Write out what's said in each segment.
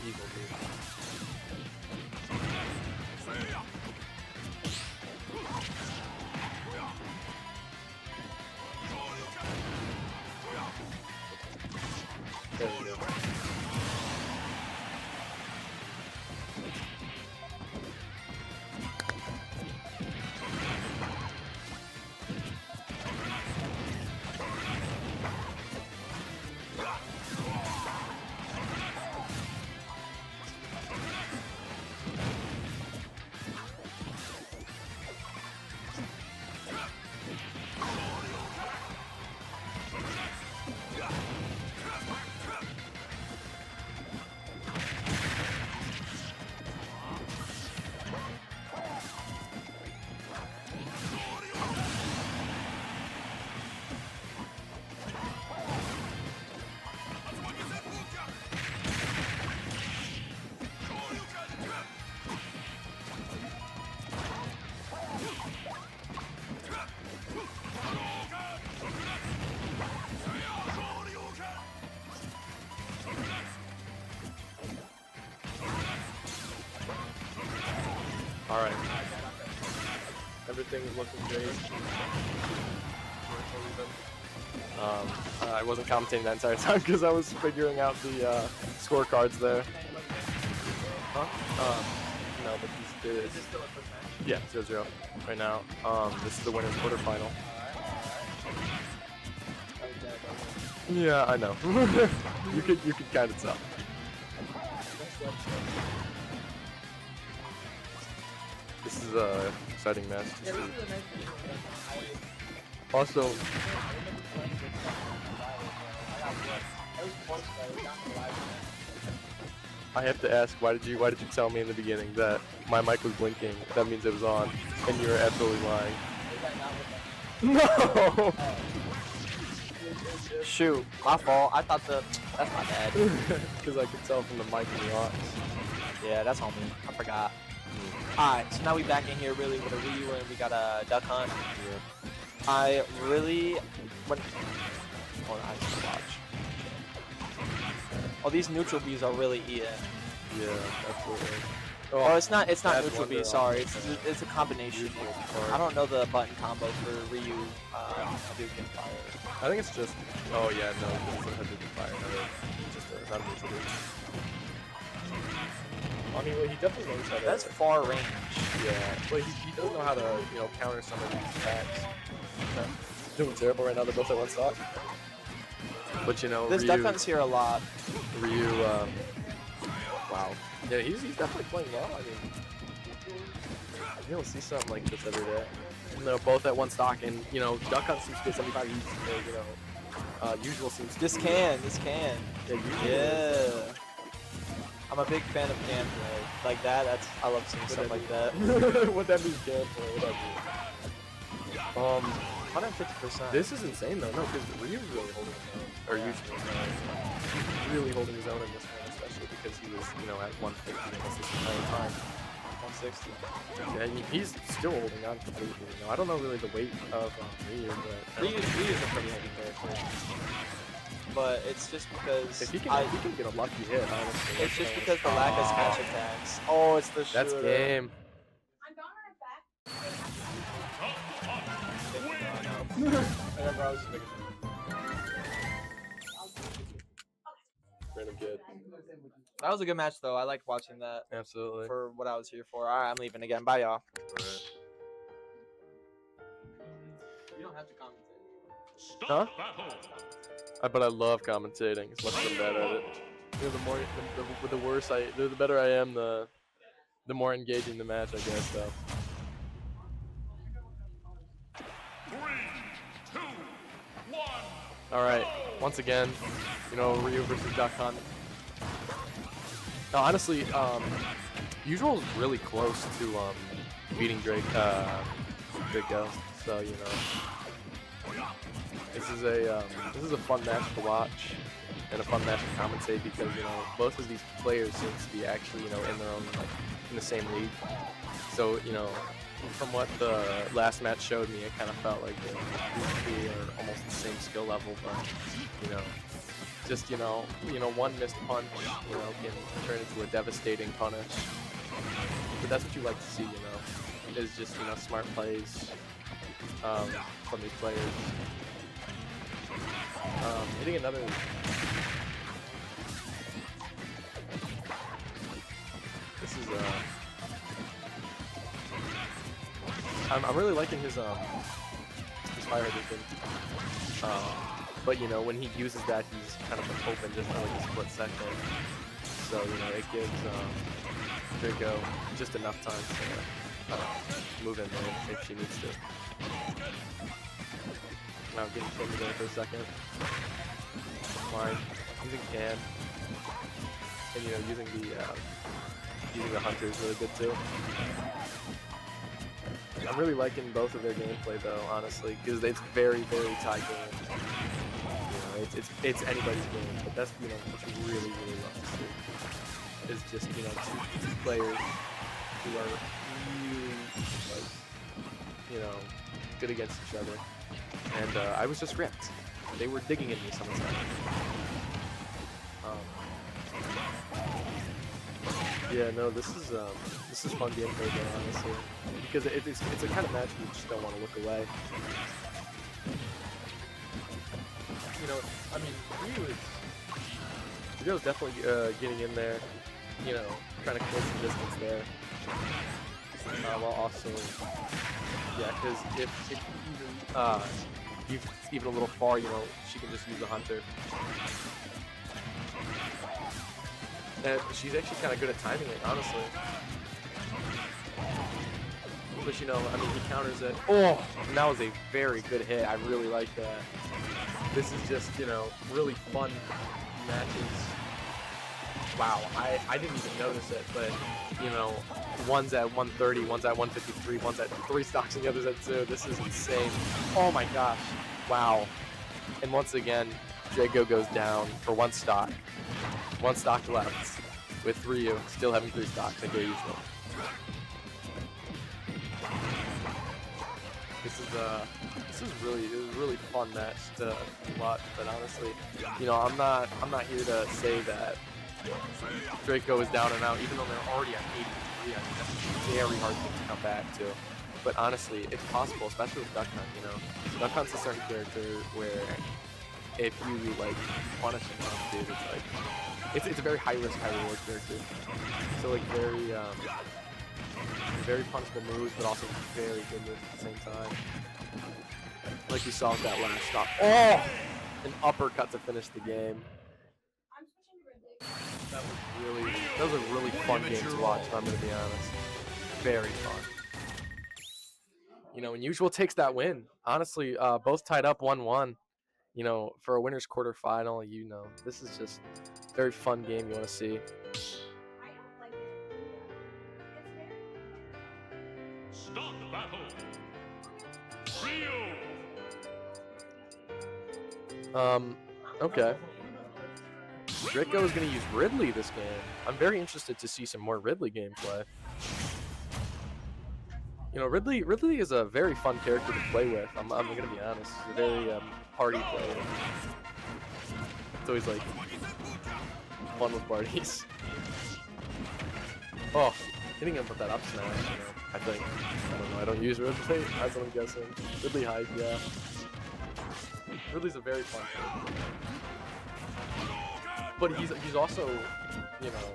evil dude. There we go. Alright. Everything is looking great. I wasn't commentating that entire time because I was figuring out the scorecards there. Huh? No, but this is yeah, 0-0 right now. This is the winner's quarterfinal. Yeah, I know. you could kind of tell. This is a exciting match to see. Also, I have to ask, why did you tell me in the beginning that my mic was blinking? That means it was on, and you were absolutely lying. No. Shoot, my fault. I thought that's my bad. Because I could tell from the mic and the aux. Yeah, that's on me. I forgot. Alright, so now we back in here really with a Ryu and we got a Duck Hunt. Yeah. I really hold on, I have to watch. Oh, these neutral Bs are really eating. Yeah, absolutely. Oh, it's not neutral B, sorry. It's a combination. I don't know the button combo for Ryu Duke and Fire. I think it's just oh yeah, no, it doesn't have Duke and Fire. No, it's just not a neutral B. I mean, well, he definitely knows how to. That's far range. Yeah, well, he does know how to, you know, counter some of these attacks. Doing terrible right now. They're both at one stock. But you know, this Duck Hunt's here a lot. Ryu, wow. Yeah, he's definitely playing well. I mean, you don't see something like this every day. And they're both at one stock, and you know, Duck Hunt seems to get 75. You know, usual seems. This can. Yeah, yeah. I'm a big fan of gameplay. Like that, I love seeing stuff like that. What that means gameplay, what that means. 150%. This is insane though, no, because Ryu's really holding his own. Or usually he's really holding his own in this one, especially because he was, you know, at 150 almost this entire time. 160. Yeah, I mean, he's still holding on completely. You know, I don't know really the weight of Ryu, but Ryu's a pretty heavy character. But it's just because if he can get a lucky hit, honestly. It's just because the lack of smash attacks. Oh, it's the shooter. That's game. I'm going right back. Random kid. That was a good match, though. I liked watching that. Absolutely. For what I was here for. All right, I'm leaving again. Bye, y'all. Right. You don't have to commentate. Huh? But I love commentating as much as I'm bad at it. You know, the better I am, the more engaging the match, I guess. So. 3, 2, 1. All right. Once again, you know, Ryu versus Duck Hunt. Now, honestly, Usual is really close to beating DDrakgo. So you know. This is a fun match to watch and a fun match to commentate because you know both of these players seem to be actually in their own in the same league. So you know from what the last match showed me, it kind of felt like these two are almost the same skill level, but you know just one missed punch can turn into a devastating punish. But that's what you like to see, you know, is just, you know, smart plays from these players. Hitting another. This is I'm really liking his fire thing. But you know, when he uses that, he's kind of open just for like a split second. So you know, it gives DDrakgo just enough time to move in there if she needs to. Now getting pinned there for a second. Fine. Using can. And you know, using the hunter is really good too. I'm really liking both of their gameplay though, honestly, because it's very, very tight game. You know, it's anybody's game, but that's, you know, what you really, really love to see. Is just, you know, two players who are really, like, you know, good against each other. And I was just ripped. They were digging at me some of the time. Yeah, no, this is fun gameplay though, honestly, because it's a kind of match where you just don't want to look away. You know, I mean, Ryo's definitely getting in there, you know, trying to close some distance there. While also, yeah, because if even a little far, you know, she can just use the hunter. And she's actually kind of good at timing it, honestly. But you know, I mean, he counters it. Oh, and that was a very good hit. I really like that. This is just, you know, really fun matches. Wow, I didn't even notice it, but you know, one's at 130, one's at 153, one's at 3 stocks, and the other's at 2. This is insane. Oh my gosh, wow. And once again, DDrakgo goes down for 1 stock. 1 stock left, with Ryu still having 3 stocks like their usual. This is a really fun match to watch, but honestly, you know, I'm not here to say that DDrakgo is down and out, even though they're already at 83. I mean, that's a very hard thing to come back to. But honestly, it's possible, especially with Duck Hunt, you know. Duck Hunt's a certain character where if you like punish him, dude, it's like it's a very high risk, high reward character. So like very punishable moves, but also very good moves at the same time. Like you saw with that last stop. Oh, an uppercut to finish the game. That was a really fun game to watch, if I'm gonna be honest. Very fun. You know, Unusual takes that win. Honestly, both tied up 1-1. You know, for a winner's quarterfinal, you know, this is just a very fun game you want to see. Start the battle. Ryu. Okay. DDrakgo is going to use Ridley this game. I'm very interested to see some more Ridley gameplay. You know, Ridley is a very fun character to play with. I'm going to be honest. He's a very party player. It's always like fun with parties. Oh, hitting him with that up smash, you know, I think. I don't know, I don't use Ridley, that's what I'm guessing. Ridley hype, yeah. Ridley's a very fun character. But he's also, you know,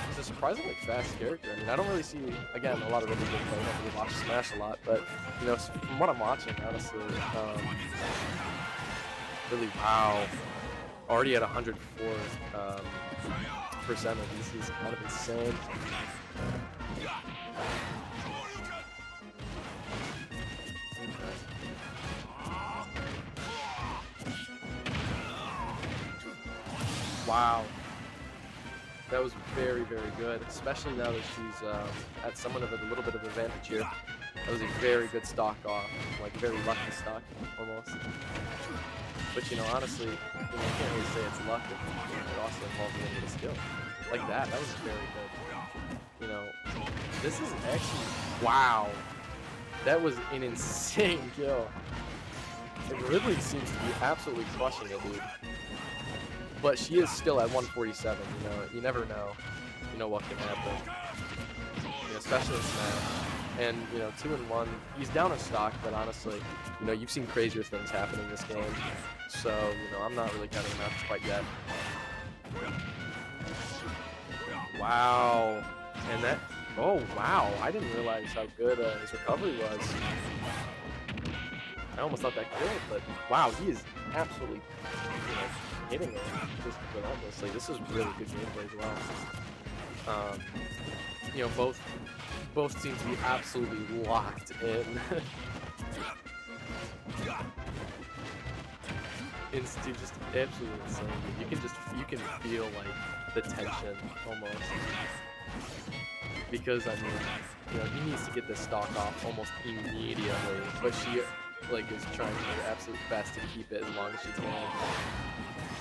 he's a surprisingly fast character. I mean, I don't really see, again, a lot of Ridley gameplay. I don't really watch Smash a lot, but, you know, from what I'm watching, honestly, really, wow. Already at 104%. This is kind of insane. Wow. That was very, very good, especially now that she's at somewhat of a little bit of advantage here. That was a very good stock off, like very lucky stock, almost. But you know, honestly, you can't really say it's luck if it also involves a little bit of skill. Like that was very good. You know, this is actually, wow. That was an insane kill. And Ridley seems to be absolutely crushing it, dude. but she is still at 147. You know, you never know. You know what can happen. You know, especially in Smash. And you know, 2-1. He's down a stock, but honestly, you know, you've seen crazier things happen in this game. So you know, I'm not really counting him out quite yet. Wow. And that. Oh wow! I didn't realize how good his recovery was. I almost thought that killed, but wow, he is absolutely, you know, hitting it just relentlessly. This is really good gameplay as well. You know, both seem to be absolutely locked in. It's just absolutely insane. You can feel like the tension almost. Because I mean, you know, he needs to get this stock off almost immediately, but she like is trying her absolute best to keep it as long as she can.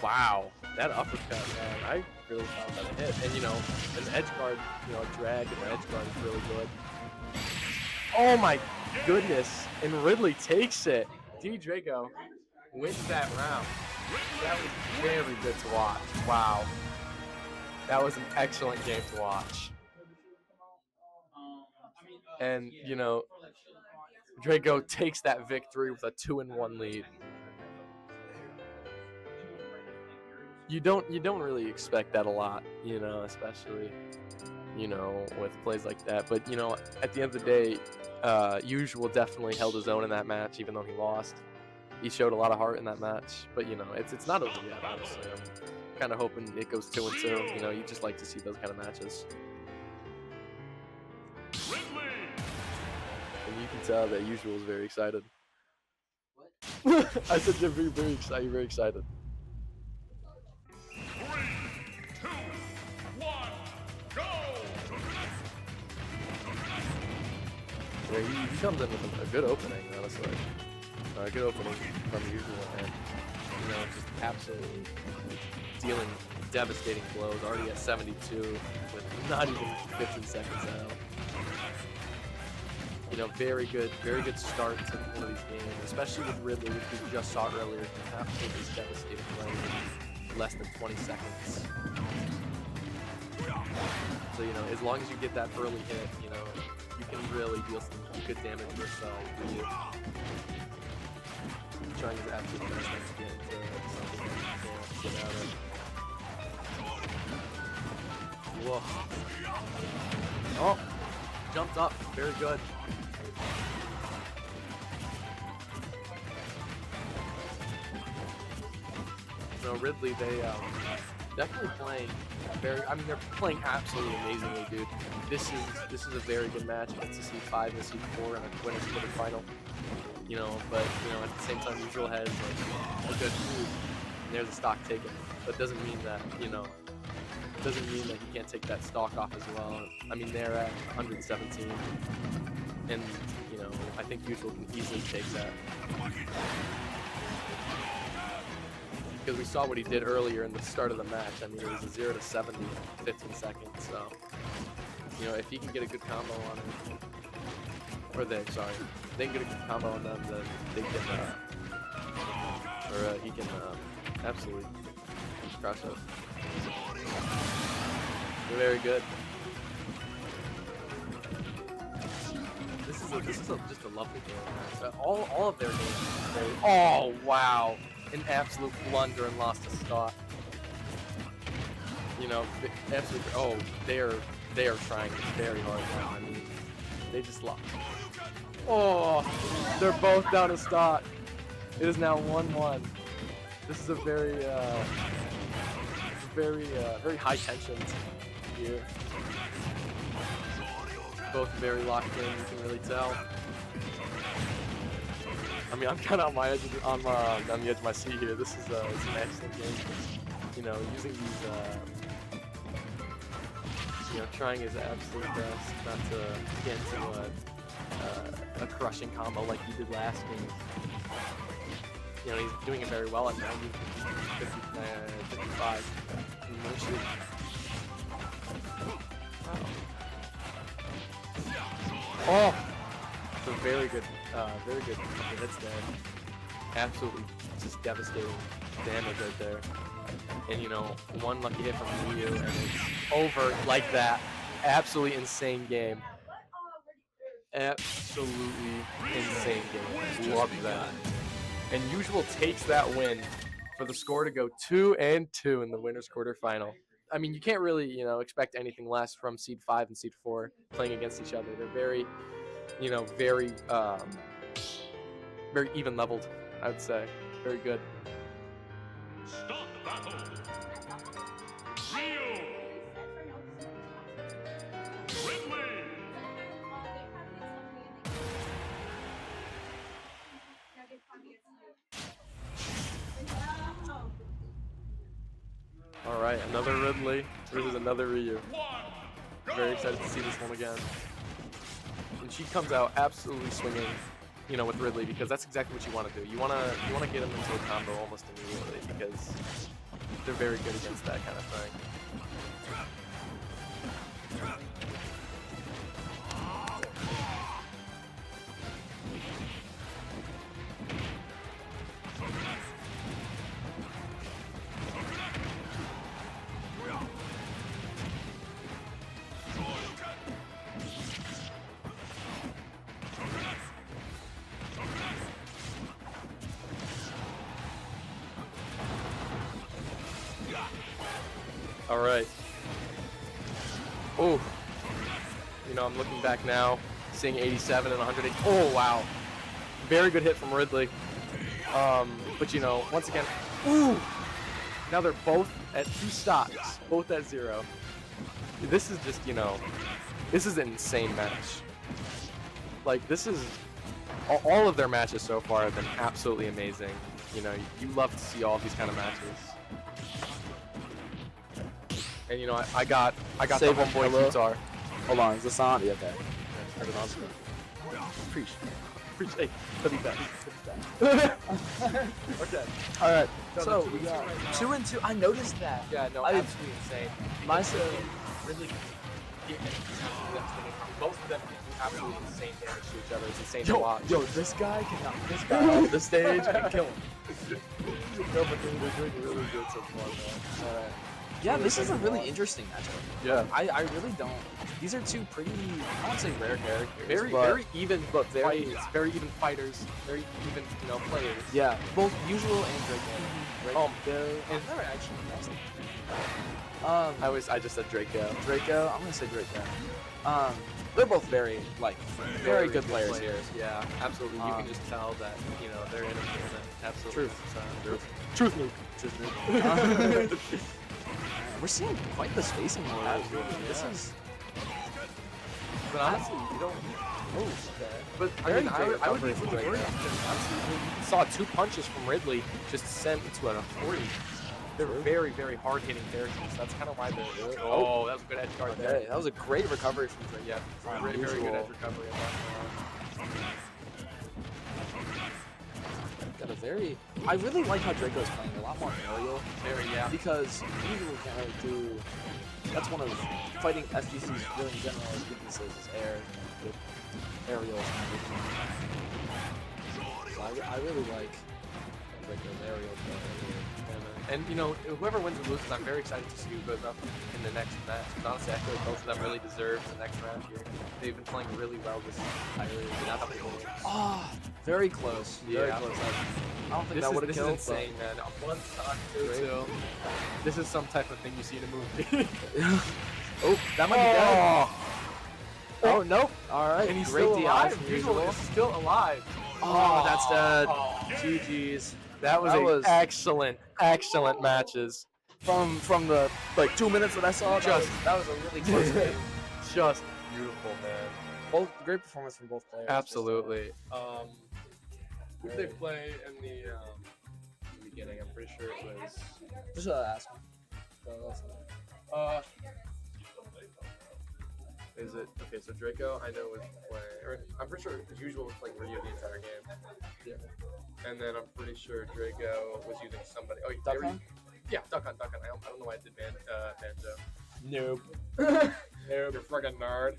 Wow, that uppercut, man, I really found that a hit. And you know, an edge guard, you know, a drag and an edge guard is really good. Oh my goodness! And Ridley takes it. DDrakgo wins that round. That was very good to watch. Wow, that was an excellent game to watch. And you know, Drago takes that victory with a 2-1 lead. You don't really expect that a lot, you know, especially, you know, with plays like that. But you know, at the end of the day, Usual definitely held his own in that match, even though he lost. He showed a lot of heart in that match. But you know, it's not over yet, honestly. I'm kind of hoping it goes 2-2. You know, you just like to see those kind of matches. And you can tell that Usual is very excited. What? I said you're very excited. You're very excited. 3, 2, 1, go! Yeah, he comes in with a good opening, honestly. A good opening from Usual, and you know, just absolutely dealing devastating blows. Already at 72 with not even 15 seconds out. You know, very good start to one of these games, especially with Ridley, which we just saw earlier. Can absolutely devastating play in less than 20 seconds. So you know, as long as you get that early hit, you know, you can really deal some good damage yourself. Trying his absolute best to get into something that he can't get out of. Whoa. Oh, jumped up, very good. So Ridley, they definitely playing very. I mean, they're playing absolutely amazingly, dude. This is a very good match. It's a C5 and a C4 and a winner's quarterfinal. You know, but you know, at the same time, Usual has like a good move, and there's a stock taken. But doesn't mean that, you know, doesn't mean that he can't take that stock off as well. I mean, they're at 117, and you know, I think Usual can easily take that. Because we saw what he did earlier in the start of the match. I mean, it was a 0 to 70 in 15 seconds. So, you know, if he can get a good combo on it, or they can get a good combo on them, then they can, he can absolutely crush it. They're very good. This is just a lovely game. All of their games are very. Oh wow! An absolute blunder and lost a stock. You know, absolutely. Oh, they are trying very hard now. I mean, they just lost. Oh, they're both down a stock. It is now 1-1. This is a very high tension here. Both very locked in. You can really tell. I mean, I'm kind of on my edge on the edge of my seat here. This is it's an excellent game. You know, using these, you know, trying his absolute best not to get into a crushing combo like he did last game. You know, he's doing it very well at 90, 55. Oh, it's a very good couple hits there. Absolutely just devastating. damage right there. And you know, one lucky hit from Ryu, and it's over like that. Absolutely insane game. Absolutely insane game. Love that. And Usual takes that win for the score to go 2-2 in the winners quarterfinal. I mean, you can't really, you know, expect anything less from seed 5 and seed 4 playing against each other. They're very, you know, very even leveled, I would say. Very good. Stop battle. Rio. Ridley. All right, another Ridley versus another Ryu. One. Very excited to see this one again. And she comes out absolutely swinging, you know, with Ridley, because that's exactly what you want to do. You want to get them into a combo almost immediately, because they're very good against that kind of thing. All right. Oh, you know, I'm looking back now, seeing 87 and 108. Oh, wow. Very good hit from Ridley. But, you know, once again, ooh. Now they're both at 2 stocks, both at 0. This is just, you know, this is an insane match. Like, this is, all of their matches so far have been absolutely amazing. You know, you love to see all of these kind of matches. And you know, I got Save the him, homeboy hello. guitar. Hold on, is this on? Yeah, okay. Turn it on. Appreciate. He'll be back. Okay. All right. No, So no, we got 2-2 right 2-2. I noticed that. Yeah, no, I- absolutely insane. Myself. Really, both of them do absolutely insane damage to each other. It's insane to watch. Yo, this guy can knock this guy off the stage and kill him. No, but they're doing really good so far, man. Yeah, this is a really interesting matchup. Yeah. I really don't. These are two pretty, I won't say rare characters. Very, but very even, but very- fights, very even fighters, very even, you know, players. Yeah, both Usual and Draco. And they're actually awesome. I just said Draco. Draco, I'm gonna say Draco. They're both very, like, very good players here. Yeah, absolutely. You can just tell that, you know, they're in a tournament. Absolutely. Truth. Truth. We're seeing quite the spacing war. Absolutely, This yeah. is. But honestly, you don't. Oh, okay. But I Very mean, great I would be recovery from really worried Draco. because honestly, you saw 2 punches from Ridley just sent into a 40. They're very, very hard-hitting characters. That's kind of why they're really. Oh, that was a good edge guard there. Okay, that was a great recovery from Draco. Yeah, very, very good edge recovery. Got a very. I really like how Draco's playing a lot more aerial. Very, yeah. Because usually can't really do. That's one of fighting FGC's really in general weaknesses is air, with aerials and everything. So I really like Draco's aerial play. And you know, whoever wins or loses, I'm very excited to see who goes up in the next match. Because honestly, I feel like both of them really deserve the next round here. They've been playing really well this entire couple of games. Oh, very close. Very Yeah. close. I don't think This that is, would have this killed. is insane, man. One stock, 2-2. This is some type of thing you see in a movie. Oh, that might be dead. Oh, nope. All right. And he's Great still DI alive. from Usual Usual. is still alive. Oh, that's dead. Oh. GG's. That was excellent matches. From the like 2 minutes that I saw. That was a really close game. Just beautiful, man. Both great performance from both players. Absolutely. Who did they play in the beginning? I'm pretty sure it was. Just ask me. Is it okay? So Draco, I know was playing. Or I'm pretty sure as usual was playing Ryu the entire game. Yeah. And then I'm pretty sure Draco was using somebody. Oh, Duck Hunt? Yeah, Duck Hunt. I don't know why I did Banjo. Nope. Nope. You're fucking nerd.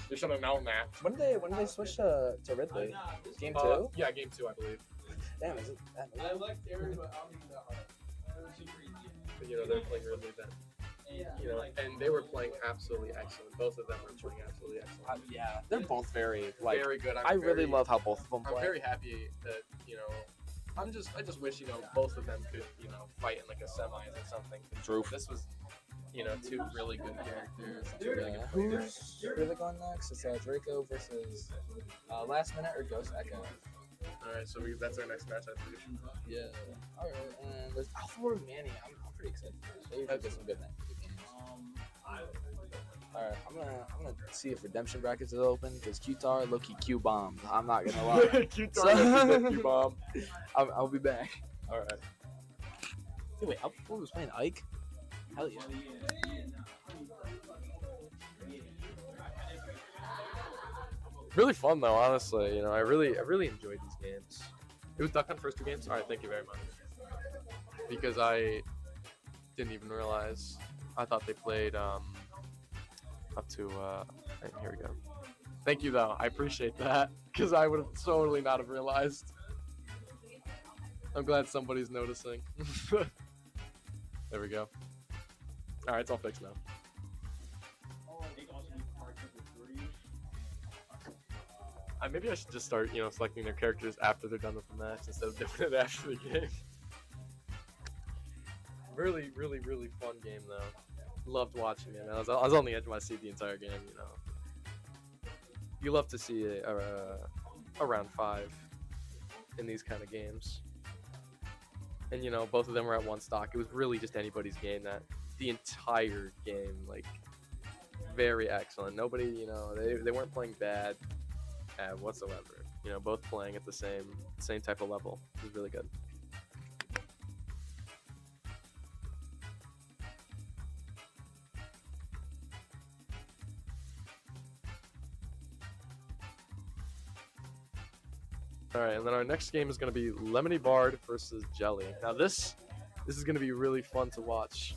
You should have known that. When did they switch to Ridley? Game 2? Yeah, game 2, I believe. Damn, is it that? you know, they're playing really bad. You know, and they were playing absolutely excellent. Both of them were playing absolutely excellent. Yeah, they're both very like. Very good. I really love how both of them I'm play. very happy that, you know, I just wish, you know, both of them could, you know, fight in like a semis or something. True. This was, you know, two really good characters. Two really Yeah. good players. Who's really going next? It's Draco versus Last Minute or Ghost Echo. All right, so that's our next match, I believe. Yeah. All right, and there's Alpha Lord Manny. I'm pretty excited for this. They usually get some good games. All right, I'm gonna see if redemption brackets is open because Qtar low-key Q bombed. I'm not gonna lie. Q bomb. I'll be back. All right. Hey, wait, Alpha Lord was playing Ike. Hell yeah. Really fun though, honestly. You know, I really enjoyed these games. It was Duck Hunt first two games. All right, thank you very much. Because I didn't even realize. I thought they played up to. Here we go. Thank you though. I appreciate that because I would have totally not have realized. I'm glad somebody's noticing. There we go. All right, it's all fixed now. Maybe I should just start, you know, selecting their characters after they're done with the match instead of doing it after the game. Really fun game though. Loved watching it. I was on the edge of my seat the entire game. You know, you love to see a round 5 in these kind of games. And you know, both of them were at one stock. It was really just anybody's game. That the entire game, like, very excellent. Nobody, you know, they weren't playing bad whatsoever. You know, both playing at the same type of level. It was really good. All right, and then our next game is going to be Lemony Bard versus Jelly. Now this is going to be really fun to watch.